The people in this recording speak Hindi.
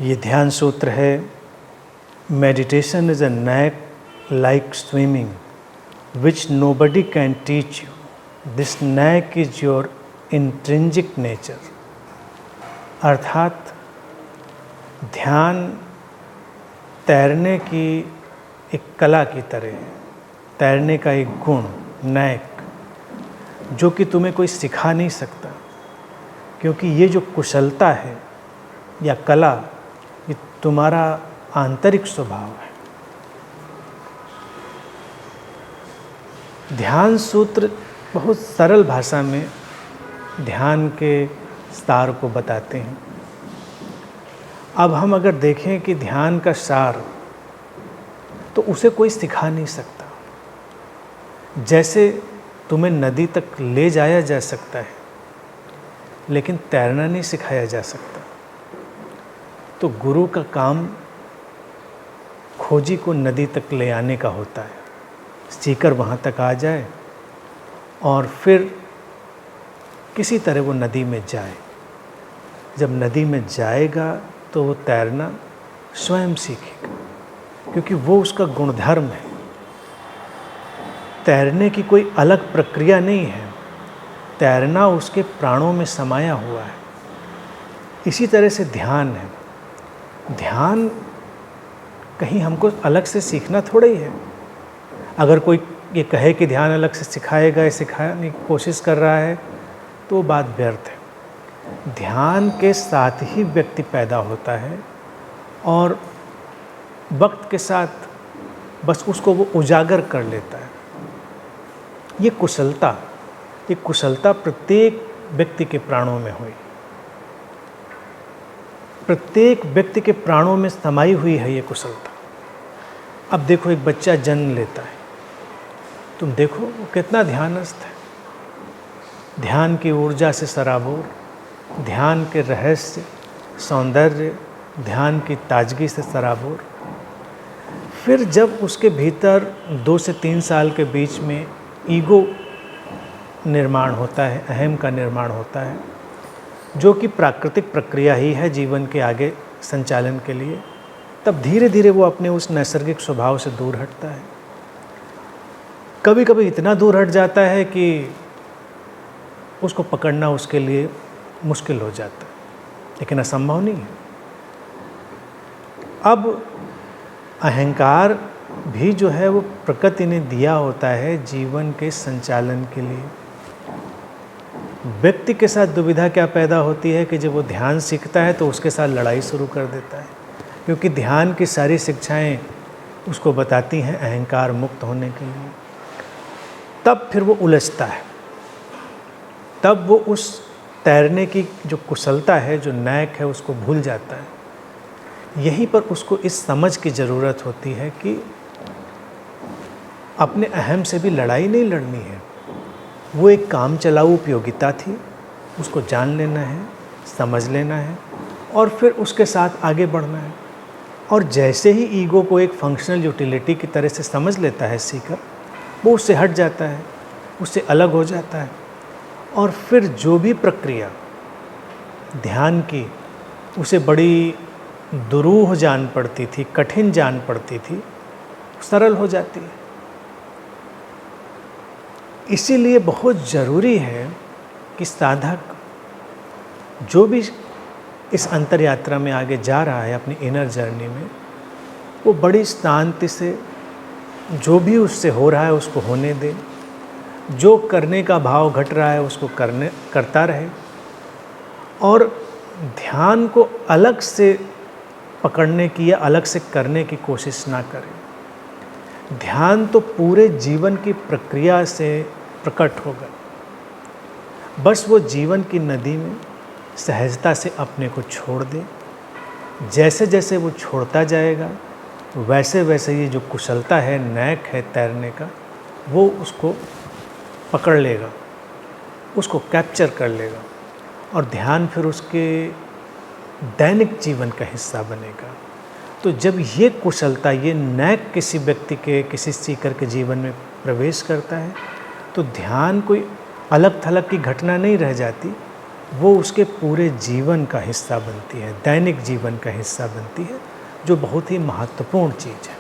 ये ध्यान सूत्र है, meditation is a knack like swimming which nobody can teach you, this knack is your intrinsic nature. अर्थात ध्यान तैरने की एक कला की तरह है, तैरने का एक गुण, नैक, जो कि तुम्हें कोई सिखा नहीं सकता, क्योंकि ये जो कुशलता है या कला, ये तुम्हारा आंतरिक स्वभाव है। ध्यान सूत्र बहुत सरल भाषा में ध्यान के सार को बताते हैं। अब हम अगर देखें कि ध्यान का सार, तो उसे कोई सिखा नहीं सकता। जैसे तुम्हें नदी तक ले जाया जा सकता है, लेकिन तैरना नहीं सिखाया जा सकता। तो गुरु का काम खोजी को नदी तक ले आने का होता है, सीकर वहाँ तक आ जाए और फिर किसी तरह वो नदी में जाए। जब नदी में जाएगा तो वो तैरना स्वयं सीखेगा, क्योंकि वो उसका गुणधर्म है। तैरने की कोई अलग प्रक्रिया नहीं है, तैरना उसके प्राणों में समाया हुआ है। इसी तरह से ध्यान है। ध्यान कहीं हमको अलग से सीखना थोड़ा ही है। अगर कोई ये कहे कि ध्यान अलग से सिखाएगा या सिखाने की कोशिश कर रहा है, तो बात व्यर्थ है। ध्यान के साथ ही व्यक्ति पैदा होता है और वक्त के साथ बस उसको वो उजागर कर लेता है। ये कुशलता प्रत्येक व्यक्ति के प्राणों में हुई, प्रत्येक व्यक्ति के प्राणों में समाई हुई है ये कुशलता। अब देखो, एक बच्चा जन्म लेता है, तुम देखो वो कितना ध्यानस्थ है, ध्यान की ऊर्जा से सराबोर, ध्यान के रहस्य, सौंदर्य, ध्यान की ताजगी से सराबोर। फिर जब उसके भीतर 2 से 3 साल के बीच में ईगो निर्माण होता है, अहम का निर्माण होता है, जो कि प्राकृतिक प्रक्रिया ही है जीवन के आगे संचालन के लिए, तब धीरे धीरे वो अपने उस नैसर्गिक स्वभाव से दूर हटता है। कभी कभी इतना दूर हट जाता है कि उसको पकड़ना उसके लिए मुश्किल हो जाता है, लेकिन असंभव नहीं है। अब अहंकार भी जो है वो प्रकृति ने दिया होता है जीवन के संचालन के लिए। व्यक्ति के साथ दुविधा क्या पैदा होती है कि जब वो ध्यान सीखता है तो उसके साथ लड़ाई शुरू कर देता है, क्योंकि ध्यान की सारी शिक्षाएं उसको बताती हैं अहंकार मुक्त होने के लिए। तब फिर वो उलझता है, तब वो उस तैरने की जो कुशलता है, जो नैक है, उसको भूल जाता है। यहीं पर उसको इस समझ की ज़रूरत होती है कि अपने अहम से भी लड़ाई नहीं लड़नी है। वो एक काम चलाऊ उपयोगिता थी, उसको जान लेना है, समझ लेना है और फिर उसके साथ आगे बढ़ना है। और जैसे ही ईगो को एक फंक्शनल यूटिलिटी की तरह से समझ लेता है सीकर, वो उससे हट जाता है, उससे अलग हो जाता है और फिर जो भी प्रक्रिया ध्यान की उसे बड़ी दुरूह जान पड़ती थी, कठिन जान पड़ती थी, सरल हो जाती है। इसीलिए बहुत ज़रूरी है कि साधक जो भी इस अंतर यात्रा में आगे जा रहा है अपनी इनर जर्नी में, वो बड़ी शांति से जो भी उससे हो रहा है उसको होने दे, जो करने का भाव घट रहा है उसको करता रहे और ध्यान को अलग से पकड़ने की या अलग से करने की कोशिश ना करे। ध्यान तो पूरे जीवन की प्रक्रिया से प्रकट होगा। बस वो जीवन की नदी में सहजता से अपने को छोड़ दे। जैसे जैसे वो छोड़ता जाएगा, वैसे वैसे ये जो कुशलता है, नैक है तैरने का, वो उसको पकड़ लेगा, उसको कैप्चर कर लेगा और ध्यान फिर उसके दैनिक जीवन का हिस्सा बनेगा। तो जब ये कुशलता, ये नैक किसी व्यक्ति के, किसी सीकर के जीवन में प्रवेश करता है, तो ध्यान कोई अलग थलग की घटना नहीं रह जाती, वो उसके पूरे जीवन का हिस्सा बनती है, दैनिक जीवन का हिस्सा बनती है, जो बहुत ही महत्वपूर्ण चीज़ है।